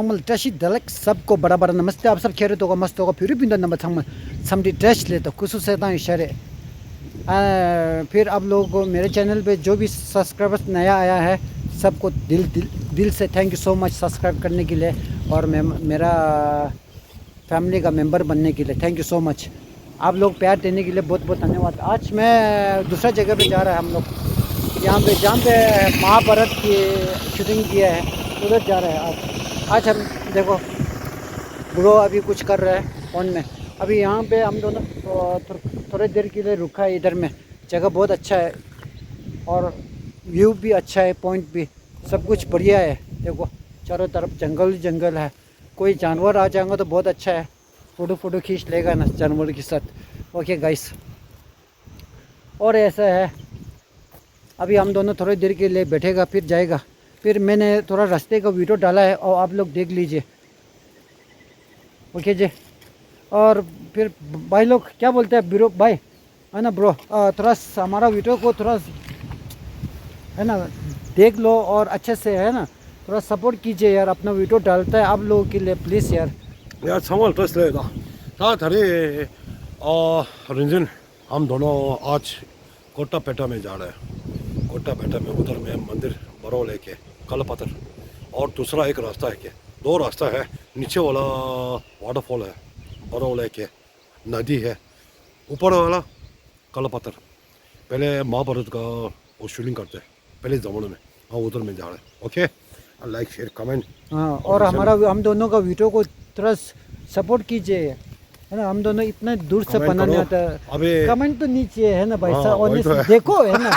창문 trash दलक सबको बड़ा बड़ा नमस्ते। आप सब खेरे तो मस्त होगा फिर भी नंबर 창문 समझी ट्रैश ले तो कुछ से इशारे। फिर आप लोगों को मेरे चैनल पे जो भी सब्सक्राइबर्स नया आया है सबको दिल से thank you so much subscribe करने के लिए और मेरा फैमिली का मेंबर बनने के लिए थैंक यू सो मच। आप लोग प्यार देने के लिए बहुत बहुत धन्यवाद। आज मैं दूसरा जगह पे जा रहा है हम लोग यहाँ पे जहाँ पे महाभारत की शूटिंग किया है उधर जा रहे हैं आज हम देखो ब्रो अभी कुछ कर रहे हैं फ़ोन में। अभी यहाँ पे हम दोनों थोड़ी देर के लिए रुका है। इधर में जगह बहुत अच्छा है और व्यू भी अच्छा है, पॉइंट भी सब कुछ बढ़िया है। देखो चारों तरफ जंगल ही जंगल है। कोई जानवर आ जाएगा तो बहुत अच्छा है, फ़ोटो खींच लेगा ना जानवर के साथ। ओके गाइस, और ऐसा है अभी हम दोनों थोड़ी देर के लिए बैठेगा फिर जाएगा। फिर मैंने थोड़ा रास्ते का वीडियो डाला है और आप लोग देख लीजिए। ओके जी, और फिर भाई लोग क्या बोलते हैं ब्रो भाई है ना ब्रो, थोड़ा हमारा वीडियो को थोड़ा है ना देख लो और अच्छे से है ना थोड़ा सपोर्ट कीजिए यार। अपना वीडियो डालता है आप लोगों के लिए प्लीज़ यार। यार समझ ट्रस्ट लेगा थरे रंजन हम दोनों आज कोटापेटा में जा रहे हैं। कोटापेटा में उधर में मंदिर बरो लेके कलपत्थर और दूसरा एक रास्ता है क्या, दो रास्ता है। नीचे वाला वाटरफॉल है बरो लेके नदी है, ऊपर वाला कलपत्थर। पहले महाभारत का वो शूटिंग करते हैं पहले ज़माने में, हाँ उधर में जा रहे हैं। Okay, like share comment. हाँ, और हम दोनों का वीडियो को थोड़ा सपोर्ट कीजिए है ना। हम दोनों इतना दूर से बनाने आता है। कमेंट तो नीचे है ना भाई साहब, और देखो है ना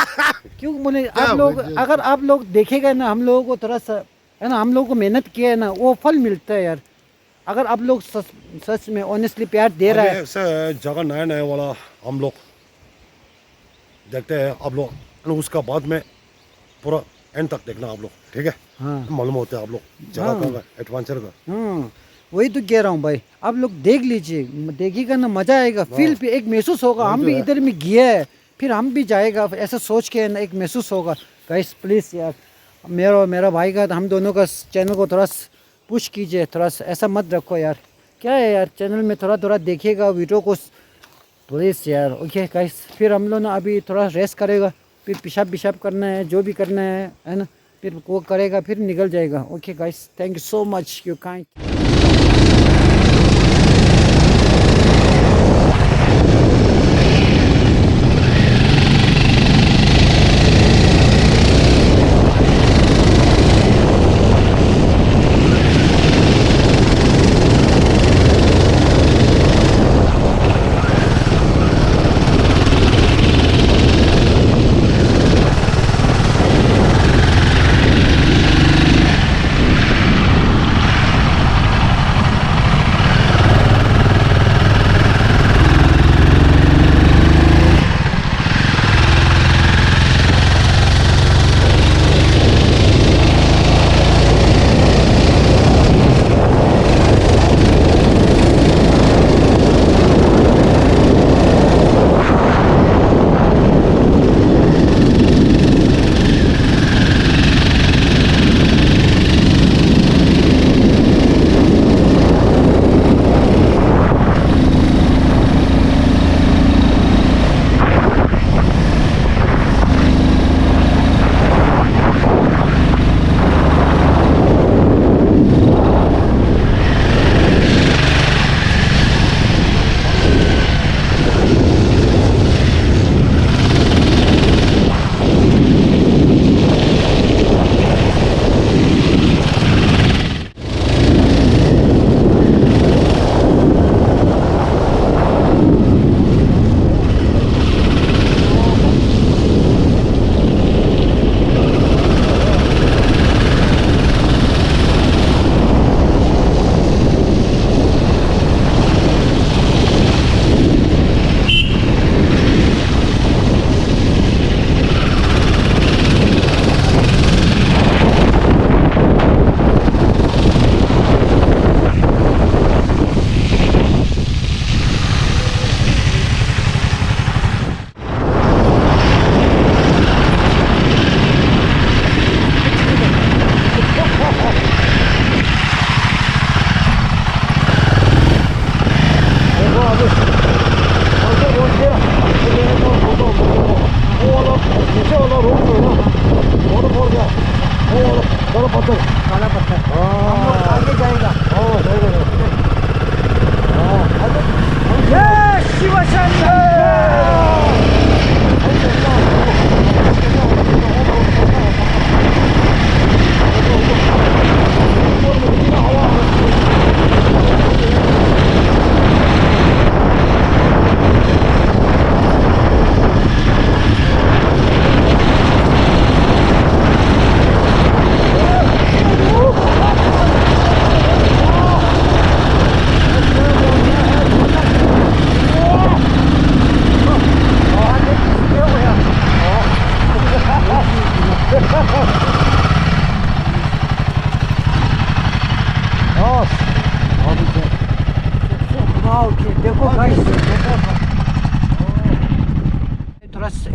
क्यों बोले आप लोग, अगर आप लोग देखेगा ना हम लोगों को थोड़ा सा है ना, हम लोगों को मेहनत किया है ना वो फल मिलता है यार। अगर आप लोग सच में ऑनेस्टली प्यार दे रहा है। ऐसा जगह नया नया वाला हम लोग देखते हैं आप लोग, उसका बाद में पूरा एंड तक देखना आप लोग, ठीक है। हाँ, मालूम होता है आप लोग जगह का एडवेंचर का। वही तो कह रहा हूँ भाई, आप लोग देख लीजिए, देखिएगा ना मज़ा आएगा, फील भी एक महसूस होगा। हम भी इधर में गया है फिर हम भी जाएगा ऐसा सोच के ना एक महसूस होगा। गाइस प्लीज़ यार मेरा भाई का हम दोनों का चैनल को थोड़ा पुश कीजिए, थोड़ा ऐसा मत रखो यार। क्या है यार, चैनल में थोड़ा देखिएगा वीडियो को प्लीज़ यार। ओके गाइस, फिर हम लोग ना अभी थोड़ा रेस्ट करेगा, फिर पेशाब करना है जो भी करना है ना, फिर वो करेगा फिर निकल जाएगा। Okay guys, thank you so much you kind.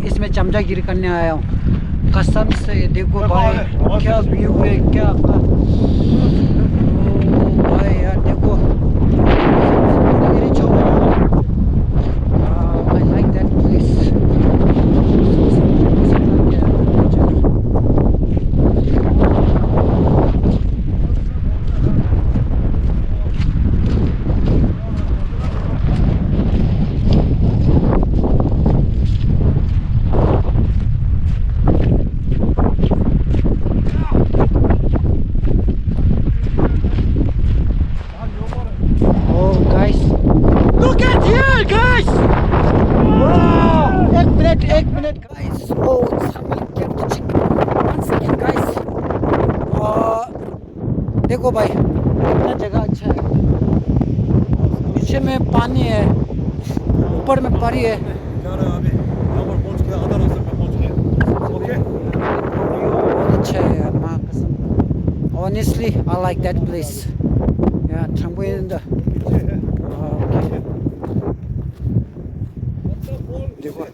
इसमें चमचागिरी करने आया हूँ। कसम से देखो भाई क्या व्यू है, क्या ओ भाई यार देखो। I like that place. Oh guys, look at here guys. Wow, एक minute guys. Oh, someone get the chicken. One second guys. देखो भाई कितना जगह अच्छा है। नीचे में पानी है, ऊपर में परी है। जा रहे हैं अभी यहाँ पर पहुँच के आधा रास्ते पे पहुँच गए। ओके बहुत अच्छा है यार, माँ कसम। Honestly, I like that place. Yeah, Trambuinda. Okay. देखो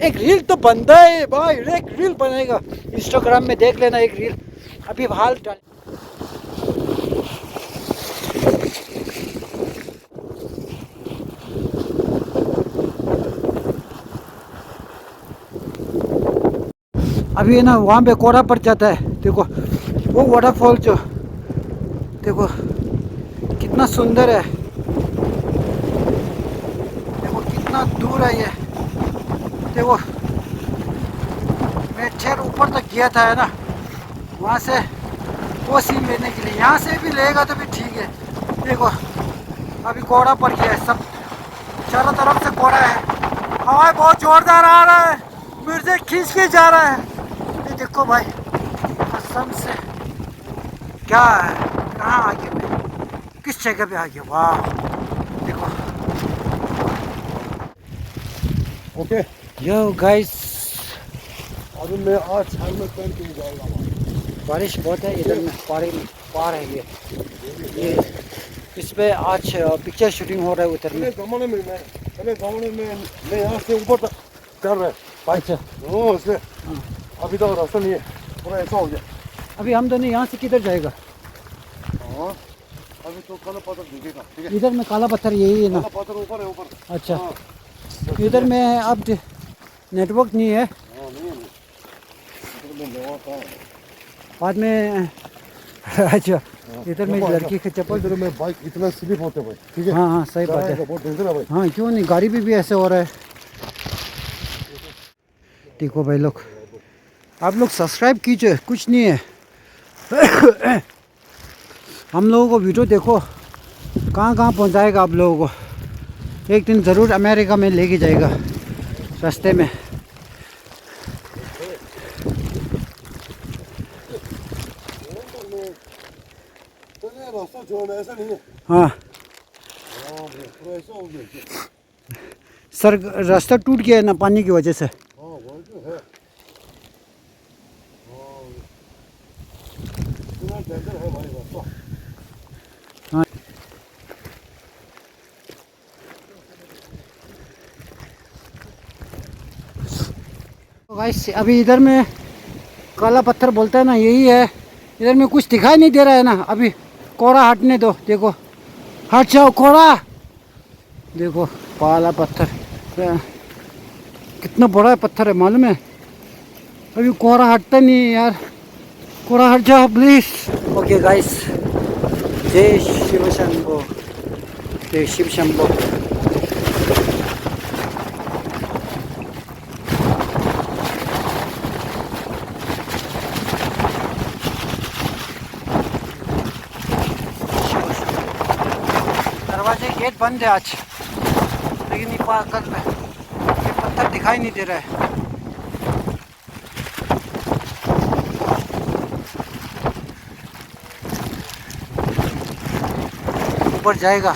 एक रील तो बनता है भाई, एक रील बनेगा इंस्टाग्राम में, देख लेना एक रील अभी हाल डाल। अभी है ना वहाँ पे कोहरा पड़ जाता है। देखो वो वाटरफॉल जो देखो कितना सुंदर है, देखो कितना दूर है ये। देखो मैं ठेर ऊपर तक गया था है ना, वहाँ से वो सीन लेने के लिए। यहाँ से भी लेगा तो भी ठीक है। देखो अभी कोहरा पड़ गया है, सब चारों तरफ से कोहरा है। हवा बहुत जोरदार आ रहा है, मुझे खींच के जा रहा है। ये देखो भाई कसम से क्या है, कहाँ आ गया मैं, किस जगह पे आ गया। वाह देखो। ओके यो गाइस, अभी मैं आज हेलमेट पहन के ही जाऊँगा। बारिश बहुत है इधर में, पार है ये इस पे आज पिक्चर शूटिंग हो रहा है उधर में। पहले ज़माने में मैं यहाँ से ऊपर तक कर रहा है बाइक से। ओ इसलिए अभी तो रास्ता नहीं है, पूरा ऐसा हो गया। अभी हम दोनों यहाँ से किधर जाएगा? हाँ अभी तो काला पत्थर दिखेगा, ठीक है। इधर में काला पत्थर यही है ना? काला पत्थर ऊपर है, ऊपर। अच्छा हाँ। इधर में अब नेटवर्क नहीं है। हाँ नहीं है, इधर में लेवा था। बाद में अच्छा इधर में लड़की के चप्पल। इधर में बाइक इतना स्लिप होते भाई, ठीक है। हाँ हाँ सही बात है। बहुत डेंजर है भाई। हाँ क्यों नहीं, गाड़ी भी ऐसे हो रहा है। देखो भाई लोग, आप लोग सब्सक्राइब कीजिए, कुछ नहीं है। हम लोगों को वीडियो देखो कहाँ कहाँ पहुँचाएगा आप लोगों को। एक दिन ज़रूर अमेरिका में लेके जाएगा रास्ते में। रास्ता छोड़ना ऐसा नहीं है। हाँ पूरा ऐसा हो गया सर, रास्ता टूट गया है ना पानी की वजह से। हाँ वो तो है। इतना डेंजर है भाई रास्ता। हाँ गाइस, अभी इधर में काला पत्थर बोलता है ना, यही है। इधर में कुछ दिखाई नहीं दे रहा है ना। अभी कोहरा हटने दो, देखो हट जाओ कोहरा। देखो काला पत्थर कितना बड़ा पत्थर है मालूम है। अभी कोहरा हटता नहीं है यार, कोहरा हट जाओ प्लीज। ओके गाइस, जय शिव शंभो, जय शिव शंभो। दरवाजे गेट बंद है आज, लेकिन ये कल में ये पत्थर दिखाई नहीं दे रहा है। ऊपर जाएगा,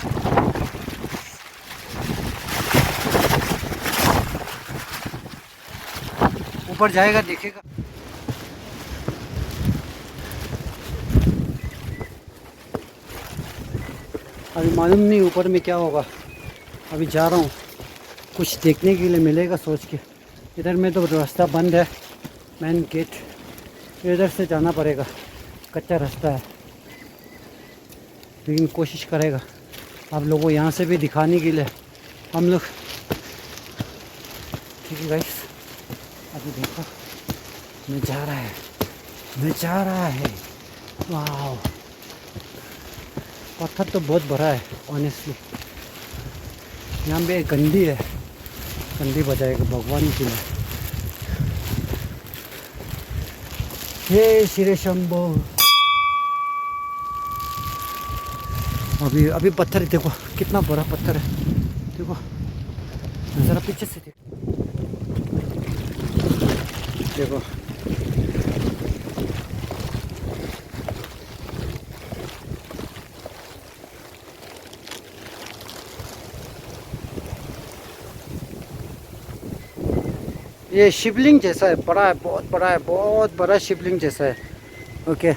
ऊपर जाएगा देखेगा। अभी मालूम नहीं ऊपर में क्या होगा। अभी जा रहा हूँ, कुछ देखने के लिए मिलेगा सोच के। इधर में तो रास्ता बंद है, मेन गेट, इधर से जाना पड़ेगा, कच्चा रास्ता है, लेकिन कोशिश करेगा आप लोगों को यहाँ से भी दिखाने के लिए हम लोग। ठीक है गाइस, अभी देखो नज़ारा है, नज़ारा है, वाह। पत्थर तो बहुत बड़ा है ऑनेस्टली। यहाँ पे एक गंदी है, गंदी बजाएगा भगवान के लिए। हे श्री शंभो। अभी पत्थर देखो कितना बड़ा पत्थर है, देखो जरा पीछे से देखो। ये शिवलिंग जैसा है, बड़ा है, बहुत बड़ा है, बहुत बड़ा शिवलिंग जैसा है। ओके,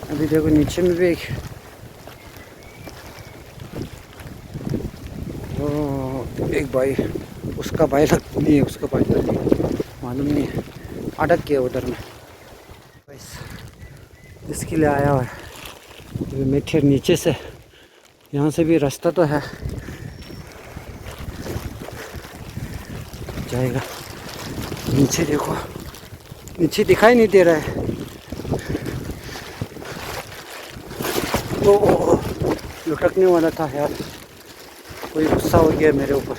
अभी देखो नीचे में भी एक भाई, उसका भाई नहीं है, उसका भाई तो नहीं, मालूम नहीं है, अटक गया उधर में। इसके लिए आया हुआ है मैं फिर नीचे से, यहाँ से भी रास्ता तो है जाएगा। नीचे देखो, नीचे दिखाई नहीं दे रहा है। ओ, लुटकने वाला था यार, कोई गुस्सा हो गया मेरे ऊपर,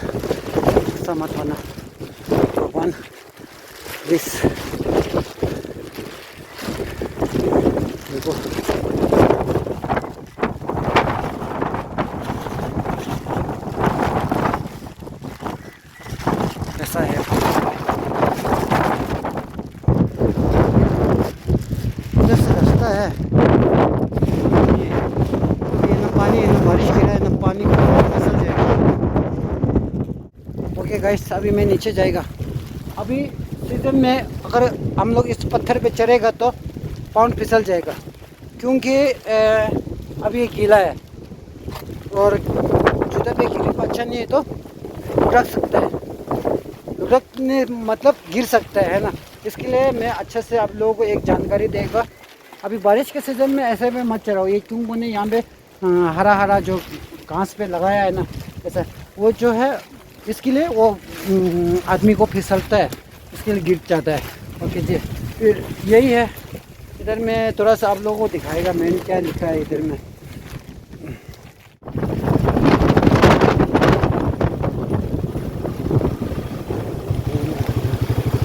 गुस्सा मत होना भगवान प्लीज। देखो ऐसा है, इधर से रास्ता है, ये ना पानी है, ना बारिश गिरा है, ना पानी फिसल जाएगा। ओके गाइस, अभी मैं नीचे जाएगा। अभी सीजन में अगर हम लोग इस पत्थर पे चढ़ेगा तो पाउंड फिसल जाएगा, क्योंकि अभी ये गीला है और जूता पे ग्रिप अच्छा नहीं है तो लुढ़क सकता है, लुढ़कने मतलब गिर सकता है ना। इसके लिए मैं अच्छे से आप लोगों को एक जानकारी देगा। अभी बारिश के सीज़न में ऐसे में मत चढ़ाओ, ये क्यों बोले यहाँ पे हरा हरा जो घास पे लगाया है ना, ऐसा वो जो है इसके लिए वो आदमी को फिसलता है, इसके लिए गिर जाता है। ओके जी, फिर यही है। इधर में थोड़ा सा आप लोगों को दिखाएगा मैंने क्या लिखा है इधर में।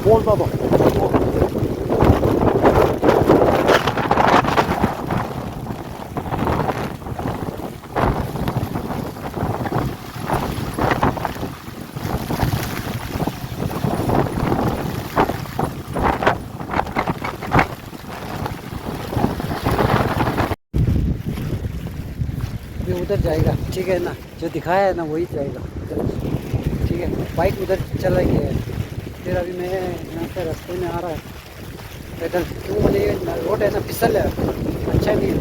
बोल बाबा, उधर जाएगा, ठीक है ना, जो दिखाया है ना वही जाएगा उधर, ठीक है। बाइक उधर चला गया है, फिर अभी मैं यहाँ से रास्ते में आ रहा है पैदल, क्यों बोले रोड है ना फिसल है, अच्छा नहीं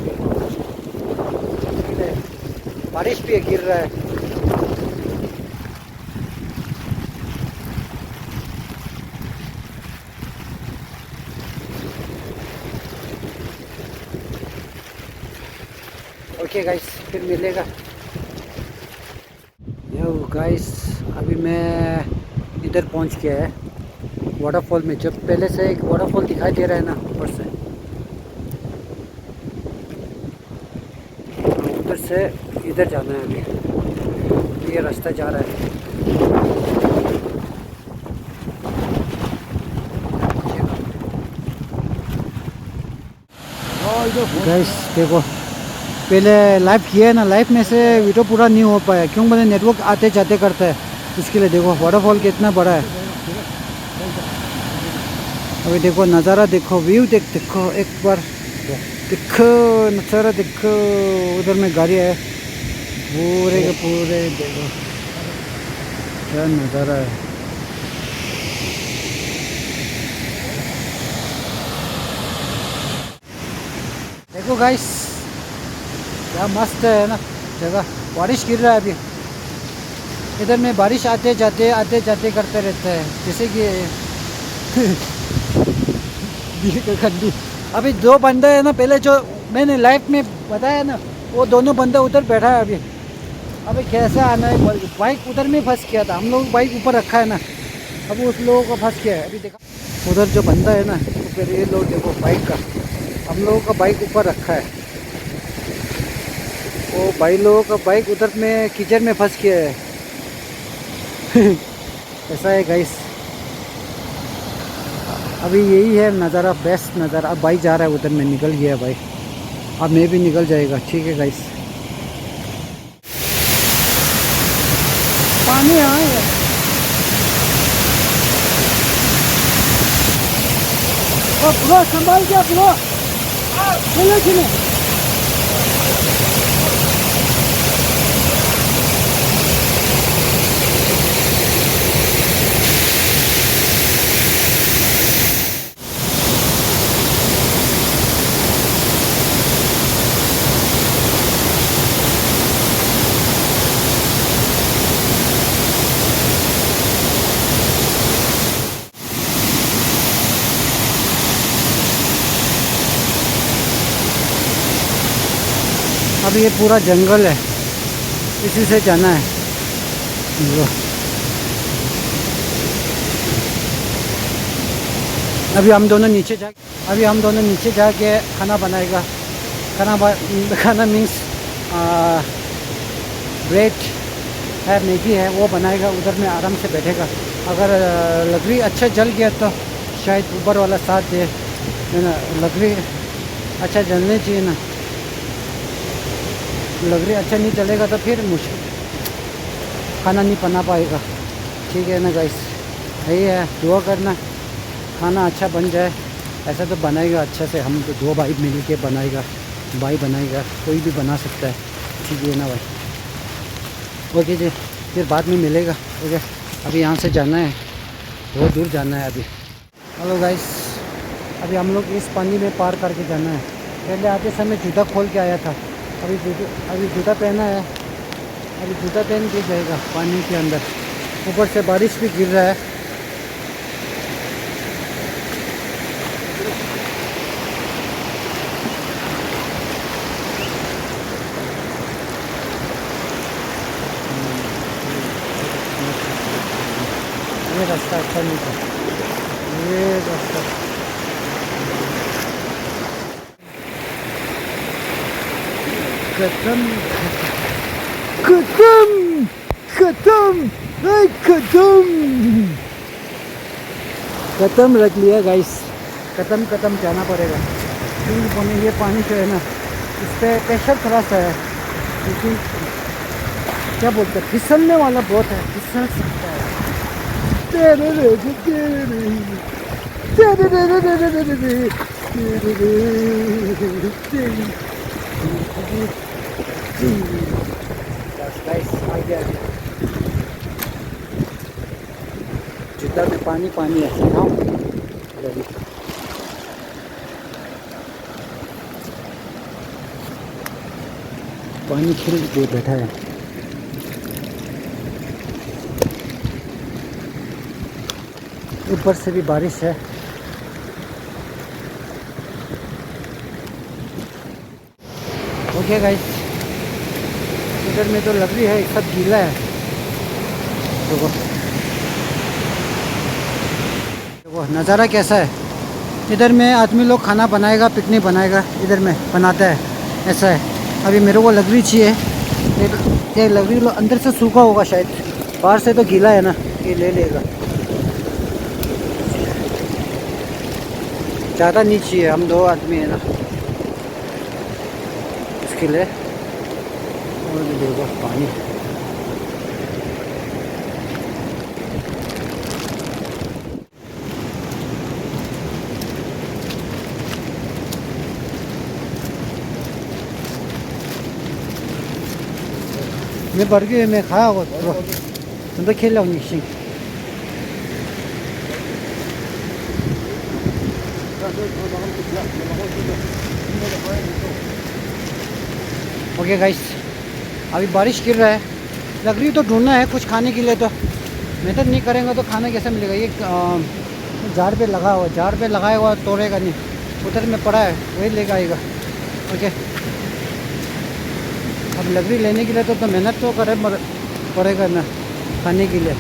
है, बारिश भी गिर रहा है। ओके गाइस, फिर मिलेगा। यो गाइस, अभी मैं इधर पहुंच गया है वाटरफॉल में, जब पहले से एक वाटरफॉल दिखाई दे रहा है ना ऊपर से, उधर से इधर जाना है अभी, ये रास्ता जा रहा है। गाइस देखो, पहले लाइव किया है ना, लाइव में से वीडियो पूरा नहीं हो पाया, क्यों बोले नेटवर्क आते जाते करता है, इसके लिए। देखो वाटरफॉल कितना बड़ा है, अभी देखो नज़ारा देखो, व्यू देखो एक बार, देखो नज़ारा देखो। उधर में गाड़ी है, पूरे के पूरे देखो क्या नज़ारा है। देखो गाइस क्या मस्त है ना जगह। बारिश गिर रहा है अभी। इधर में बारिश आते जाते करते रहते हैं, जैसे कि खड्डी। अभी दो बंदे हैं ना, पहले जो मैंने लाइफ में बताया ना, वो दोनों बंदे उधर बैठा है अभी। अभी कैसे आना है, बाइक उधर में फंस गया था, हम लोग बाइक ऊपर रखा है ना, अब उस लोगों को फंस गया है। अभी देखा उधर जो बंदा है ना, तो फिर ये लोग देखो बाइक का, हम लोगों का बाइक ऊपर रखा है, वो भाई लोगों का बाइक उधर में कीचड़ में फंस गया है। ऐसा है गाइस। अभी यही है नज़ारा, बेस्ट नज़ारा। अब भाई जा रहा है उधर में, निकल गया भाई, अब मैं भी निकल जाएगा। ठीक है गाइस, पानी आए ब्रो, संभाल गया ब्रो, चलो चलो। अभी ये पूरा जंगल है, इसी से जाना है। अभी हम दोनों नीचे जाके खाना बनाएगा। खाना मीन्स ब्रेड है, मैगी है, वो बनाएगा। उधर में आराम से बैठेगा। अगर लकड़ी अच्छा जल गया तो शायद ऊपर वाला साथ दे ना, लकड़ी अच्छा जलने चाहिए ना, लकड़ी अच्छा नहीं चलेगा तो फिर मुश्किल, खाना नहीं बना पाएगा। ठीक है ना गाइस, यही है, दुआ करना खाना अच्छा बन जाए। ऐसा तो बनाएगा अच्छा से, हम तो दो भाई मिल के बनाएगा, भाई बनाएगा, कोई भी बना सकता है। ठीक है ना भाई, ओके जी, फिर बाद में मिलेगा। ओके, अभी यहाँ से जाना है, बहुत दूर जाना है अभी। हेलो गाइस, अभी हम लोग इस पानी में पार करके जाना है। पहले आते समय जूता खोल के आया था, अभी जूता पहना है, अभी जूता पहन के जाएगा पानी के अंदर। ऊपर से बारिश भी गिर रहा है। ये रास्ता अच्छा नहीं था, ये रास्ता खत्म खत्म खत्म खत्म खत्म रख लिया गाइस, खत्म जाना पड़ेगा। क्योंकि ये पानी जो है ना, इस पर प्रेशर थोड़ा सा है, क्योंकि क्या बोलते हैं, फिसलने वाला बहुत है, फिसल सकता है। जूता में पानी है ना। पानी खिल के बैठा है। ऊपर से भी बारिश है। ओके गाइस, इधर में तो लकड़ी है, सब गीला है। देखो देखो नज़ारा कैसा है। इधर में आदमी लोग खाना बनाएगा, पिकनिक बनाएगा, इधर में बनाता है, ऐसा है। अभी मेरे को लकड़ी चाहिए, ये लकड़ी अंदर से सूखा होगा शायद, बाहर से तो गीला है ना, ये ले लेगा। ज़्यादा नहीं चाहिए, हम दो आदमी है ना, इसके लिए। और देखो पानी, मैं बर्गर में खाया हो तो खेल रहा हूँ। ओके गाइस, अभी बारिश गिर रहा है, लकड़ी तो ढूंढना है कुछ खाने के लिए, तो मेहनत नहीं करेंगे तो खाना कैसे मिलेगा। ये झाड़ पे लगा हुआ, झाड़ पे लगाया हुआ तोड़ेगा नहीं, उधर में पड़ा है वही लेकर आएगा। ओके, अब लकड़ी लेने के लिए तो मेहनत तो करे पड़ेगा ना खाने के लिए।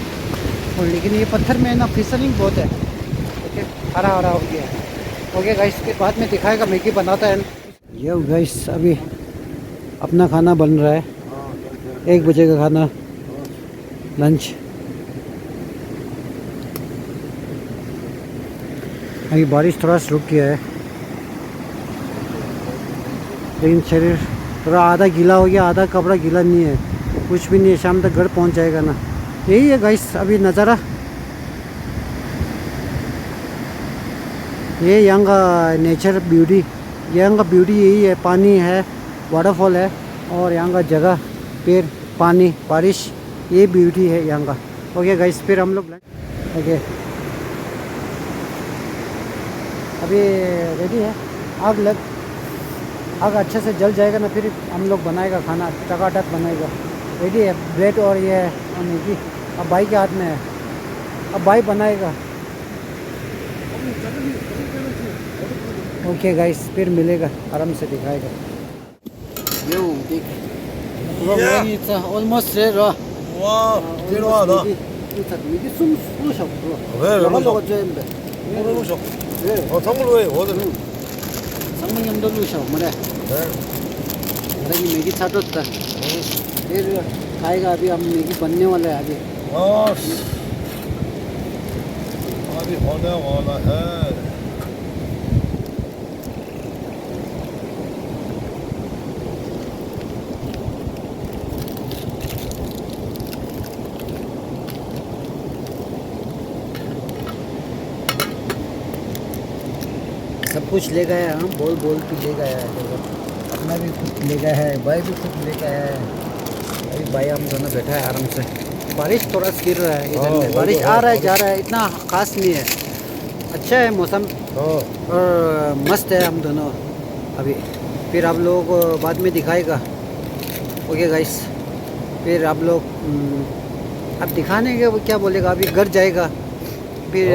और लेकिन ये पत्थर में ना फिसलिंग बहुत है। ओके, हरा हरा हो गया। ओके गाइस, के बाद में दिखाएगा मैगी बनाता है। ये गाइस अभी अपना खाना बन रहा है, 1 बजे का खाना, लंच। अभी बारिश थोड़ा सा रुक गया है, लेकिन शरीर थोड़ा आधा गीला हो गया, आधा कपड़ा गीला नहीं है, कुछ भी नहीं है। शाम तक घर पहुंच जाएगा ना। यही है गाइस अभी नज़ारा, ये यहाँ का नेचर ब्यूटी, यहाँ का ब्यूटी यही है। पानी है, वाटरफॉल है, और यहाँ का जगह, पेड़, पानी, बारिश, ये ब्यूटी है यहाँ का। ओके गाइस, फिर हम लोग ओके अभी रेडी है। आग अच्छे से जल जाएगा ना, फिर हम लोग बनाएगा खाना, टकाटक बनाएगा। रेडी है ब्रेड और ये मैगी, अब भाई के हाथ में है, अब भाई बनाएगा। ओके गाइस, फिर मिलेगा, आराम से दिखाएगा। यो देख, मैगी ऑलमोस्ट रेडी। 와, 필요하다. 이게 숨 쑤셔. 왜, 왜 먹어 줘는데. 오늘 오셔. 네. 선물로 해, 오늘. 상민님도 쑤셔. 뭐래? 네. अरे मैगी छाटोता, फिर खाएगा। अभी हम मैगी बनने वाला है अभी। अभी होने वाला है। सब कुछ ले गया है, हम बोल बोल के ले गया है। देखो, अपना भी कुछ ले गया है, भाई भी कुछ ले गया है। अभी भाई हम दोनों बैठा है आराम से। बारिश थोड़ा गिर रहा है इधर में, बारिश आ रहा है जा रहा है, इतना खास नहीं है। अच्छा है मौसम, और मस्त है हम दोनों। अभी फिर आप लोगों को बाद में दिखाएगा। ओके गाइस, फिर आप लोग अब दिखाने के वो क्या बोलेगा, अभी घर जाएगा, फिर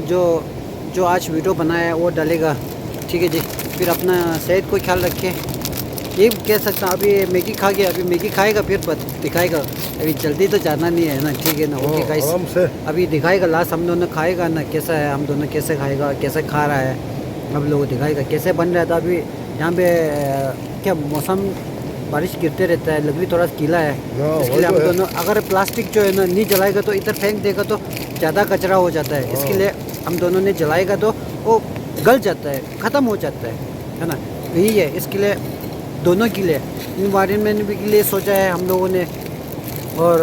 जो आज वीडियो बनाया है वो डालेगा। ठीक है जी, फिर अपना सेहत को ख्याल रखें, ये कह सकता हूँ। अभी मैगी खा गया, अभी मैगी खाएगा फिर दिखाएगा। अभी जल्दी तो जाना नहीं है ना, ठीक है ना। ओके गाइस, अभी दिखाएगा लास्ट हम दोनों खाएगा ना, कैसा है, हम दोनों कैसे खाएगा, कैसे खा रहा है, हम लोग दिखाएगा कैसे बन रहा था। अभी यहाँ पे क्या मौसम, बारिश गिरते रहता है, लकड़ी थोड़ा गीला है, इसलिए हम दोनों अगर प्लास्टिक जो है ना नहीं जलाएगा तो इधर फेंक देगा तो ज़्यादा कचरा हो जाता है। इसके लिए हम दोनों ने जलाएगा तो वो गल जाता है, ख़त्म हो जाता है ना। यही है, इसके लिए दोनों के लिए, इन्वायरमेंट भी के लिए सोचा है हम लोगों ने, और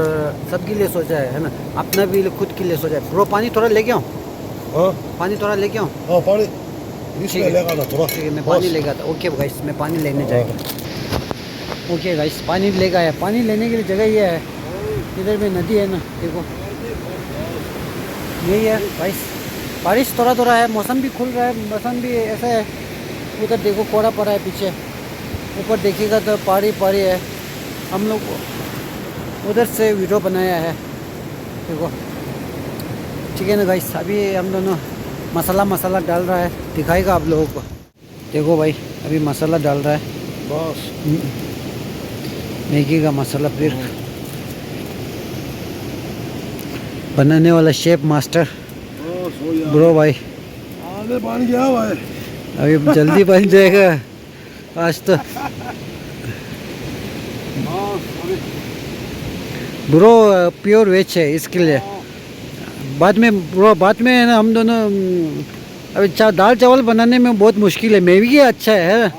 सबके लिए सोचा है ना, अपना भी खुद के लिए सोचा है। ब्रो पानी थोड़ा लेके आऊँ, पानी थोड़ा लेके आऊँ। पानी इसमें लेगा ना थोड़ा। ठीक है, मैं पानी लेगा था। ओके गाइस, मैं पानी लेने जाएगा। ओके गाइस, पानी ले गया है। पानी लेने के लिए जगह ये है, इधर में नदी है ना, देखो यही है गाइस। बारिश थोड़ा थोड़ा है, मौसम भी खुल रहा है, मौसम भी ऐसा है। उधर देखो कोड़ा पड़ा है पीछे, ऊपर देखिएगा तो पहाड़ी पहाड़ी है। हम लोग उधर से वीडियो बनाया है, देखो ठीक है ना गाइस। अभी हम दोनों मसाला डाल रहा है, दिखाएगा आप लोगों को। देखो भाई, अभी मसाला डाल रहा है बस, मैगी का मसाला। फिर बनाने वाला शेफ मास्टर ब्रो भाई, आगे बन गया भाई, अभी जल्दी बन जाएगा आज तो। ब्रो प्योर वेज है, इसके लिए बाद में ब्रो, बाद में ना हम दोनों अभी दाल चावल बनाने में बहुत मुश्किल है। मैगी अच्छा है,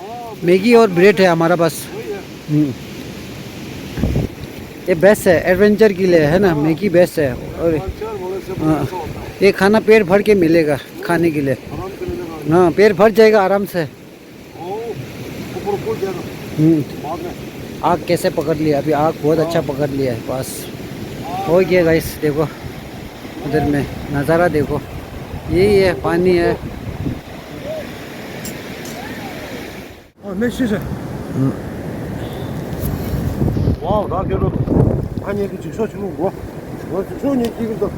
मैगी और ब्रेड है हमारा पास, ये बेस्ट है एडवेंचर के लिए, है ना। मैगी बेस्ट है, और ये खाना पेट भर के मिलेगा खाने के लिए। हाँ, पेट भर जाएगा आराम से। आग कैसे पकड़ लिया, अभी आग बहुत अच्छा पकड़ लिया है पास। हो गया गाइस, देखो उधर में नज़ारा देखो, यही है, पानी है। 몇 시세? 와, 아, 나 결혼 아니 그 직서 주는 거. 뭐 직선이 이거도.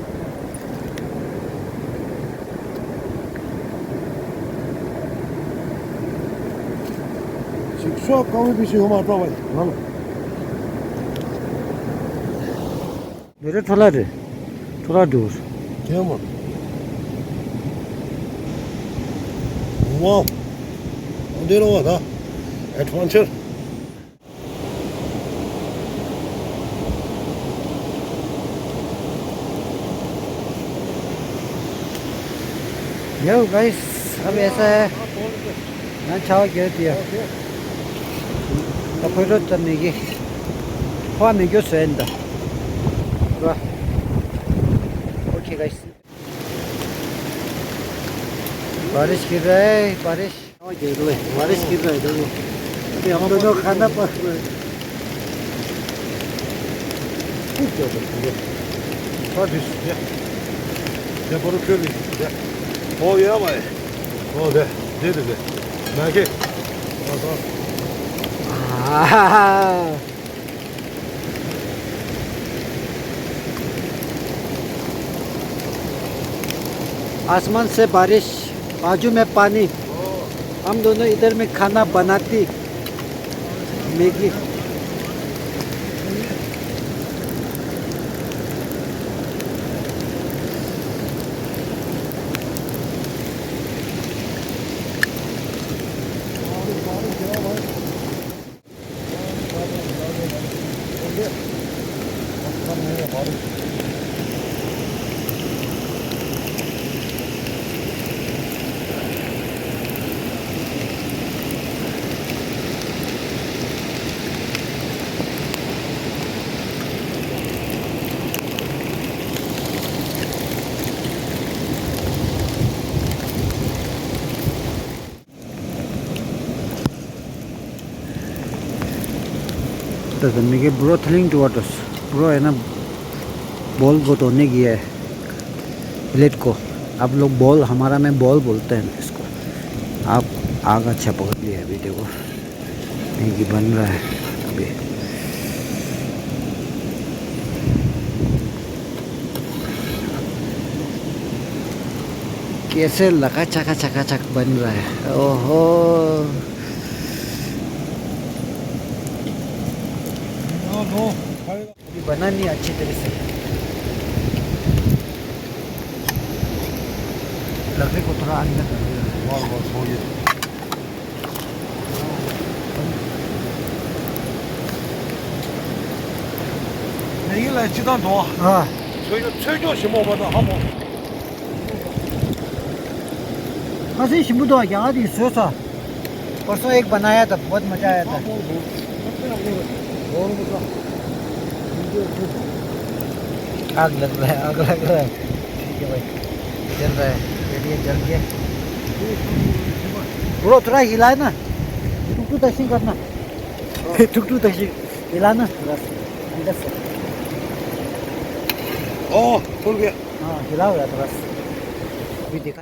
직서 가면 비시 요 맞다 봐. मेरे थोड़ा रे थोड़ा दूर 대만. 와. 어디로 와 나? 애드벤처. यो गाइस अब ऐसा है ना चाव गिर दिया तो फिर चलने की हवा में क्यों सेंदा ओके गाइस बारिश गिर रहा है बारिश बारिश गिर रहा है देखो अभी हम दोनों खाना पक रहे हैं 내 바로 별이. 야, 봐요. 네, 네. 나게. आसमान से बारिश बाजू में पानी हम दोनों इधर में खाना बनाती मैगी तो मेरे ब्रो थलिंग टू वाटर्स ब्रो है ना बॉल को तोड़ने की है प्लेट को आप लोग बॉल हमारा में बॉल बोलते हैं इसको आप आग अच्छा पकड़ लिया अभी देखो मैगी बन रहा है अभी कैसे लगा चका बन रहा है ओहो अभी बना नहीं अच्छी तरह से लकड़ी को थोड़ा अंदर कर दिया 이게 날지도 않아. हाँ 저희가 최저 15보다 한번. हंसी शिमू तो यहाँ थी सोचा परसों एक बनाया था बहुत मजा आया था आग लग रहा है ठीक है भाई जल रहा है चलिए जल गया ब्रो थोड़ा हिलाए ना टुक टैक्सी करना टुक टैक्सी हिलाना थोड़ा अंदर से 돌게. हाँ हिला हो रहा थोड़ा अभी देखा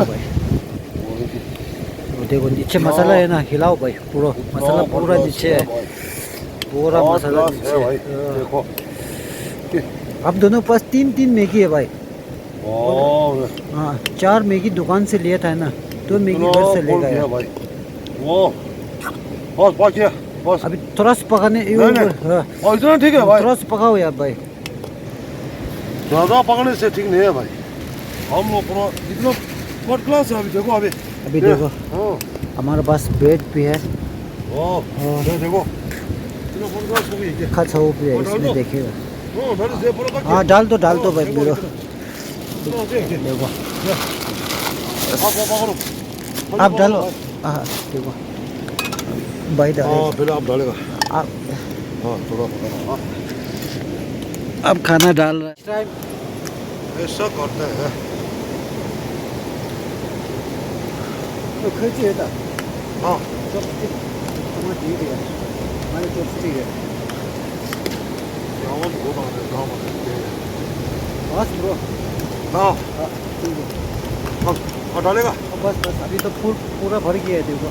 भाई देखो नीचे मसाला है ना हिलाओ भाई पूरा मसाला पूरा नीचे है पूरा मसाला नीचे है देखो. अब दोनों पास तीन मैगी है भाई हाँ 4 मैगी दुकान से लिया था ना 2 मैगी घर से ले गया बस बाकी है बस. अभी थोड़ा सा पकाने हाँ, इतना ठीक है भाई. थोड़ा सा पकाओ यार भाई ज़्यादा पकड़ने से ठीक नहीं है भाई. हम लोग पूरा इतना फर्स्ट क्लास है अभी देखो अभी देखो हमारे पास ब्रेड भी है देखो इतना फर्स्ट क्लास हो गई. खा भी है इसमें देखिएगा मेरे से पूरा हाँ डाल दो भाई ब्रो देखो आप डालो हाँ देखो भाई डालो पहले आप डालेगा. आप थोड़ा अब खाना डाल रहा है ऐसा करते हैं. तो खर्ची है हाँ चॉपस्टिक हमारा ठीक है हमारे चॉपस्टिक है गाँव में बहुत बस ब्रो हाँ ठीक है डालेगा. बस अभी तो पूरा भर गया है देखो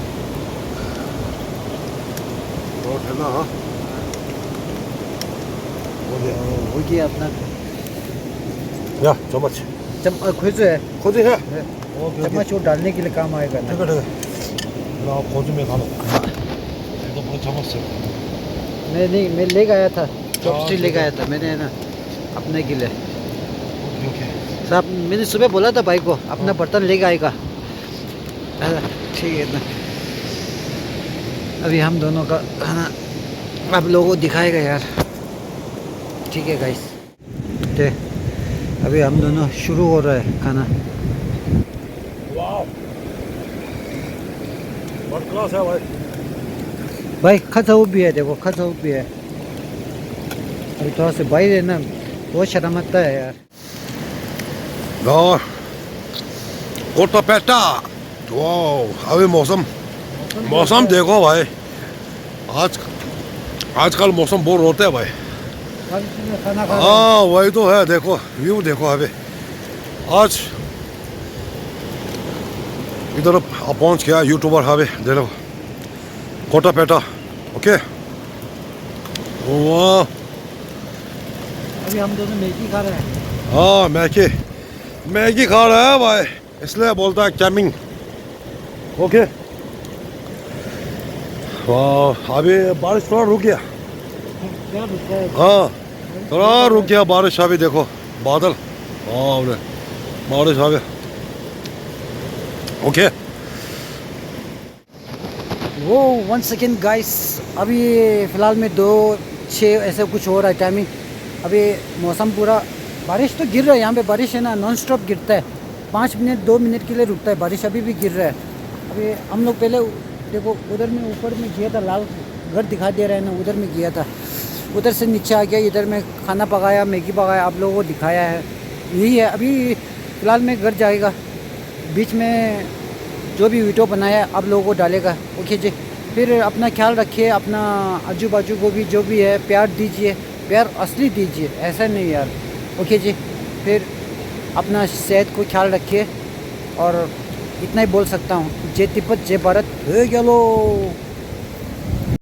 ठंडा. हाँ हो गया अपना या चम्मच खोजो है खुद ही है चम्मच वो डालने के लिए काम आएगा ना। ठीक है ना खोज में खा लो ये तो पूरा चम्मच से मैं ले गया था चॉपस्टिक ले गया था मैंने ना अपने के लिए ओके साहब मैंने सुबह बोला था भाई को अपना बर्तन लेके आएगा ठीक है ना। अभी हम दोनों का खाना आप लोगों को दिखाएगा यार ठीक है गाइस। तो अभी हम दोनों शुरू हो रहा है खाना। वाह फर्स्ट क्लास है भाई भाई खसाऊ भी है देखो खसाऊ भी है। अभी थोड़ा से बाहर है ना बहुत शर्म आता है यार। और कोटापेटा वाह अभी मौसम देखो भाई आजकल मौसम बहुत रोते है भाई। खाना खा हाँ वही तो है देखो व्यू देखो अभी आज इधर पहुंच गया यूट्यूबर अभी देखो कोटापेटा ओके वाह अभी हम दोनों मैगी खा रहे हैं। हाँ मैगी खा रहा है भाई इसलिए बोलता है कैमिंग ओके। वाह अभी बारिश थोड़ा रुक गया क्या रुका है? हाँ थोड़ा रुक गया बारिश अभी देखो बादल हाँ बारिश आ गया ओके। वो 1 सेकेंड गाइस अभी फ़िलहाल में 2:06 ऐसे कुछ हो रहा है टाइमिंग। अभी मौसम पूरा बारिश तो गिर रहा है यहाँ पे बारिश है ना नॉन स्टॉप गिरता है 5 मिनट 2 मिनट के लिए रुकता है बारिश अभी भी गिर रहा है। अभी हम लोग पहले देखो उधर में ऊपर में गया था लाल घर दिखा दे रहा है ना उधर में गया था उधर से नीचे आ गया इधर में खाना पकाया मैगी पकाया आप लोगों को दिखाया है यही है। अभी फ़िलहाल में घर जाएगा बीच में जो भी वीडियो बनाया आप लोगों को डालेगा ओके जी। फिर अपना ख्याल रखिए अपना आजू बाजू को भी जो भी है प्यार दीजिए प्यार असली दीजिए ऐसा नहीं यार ओके जी। फिर अपना सेहत को ख्याल रखिए और इतना ही बोल सकता हूँ जय तिब्बत जय भारत हो गया लो।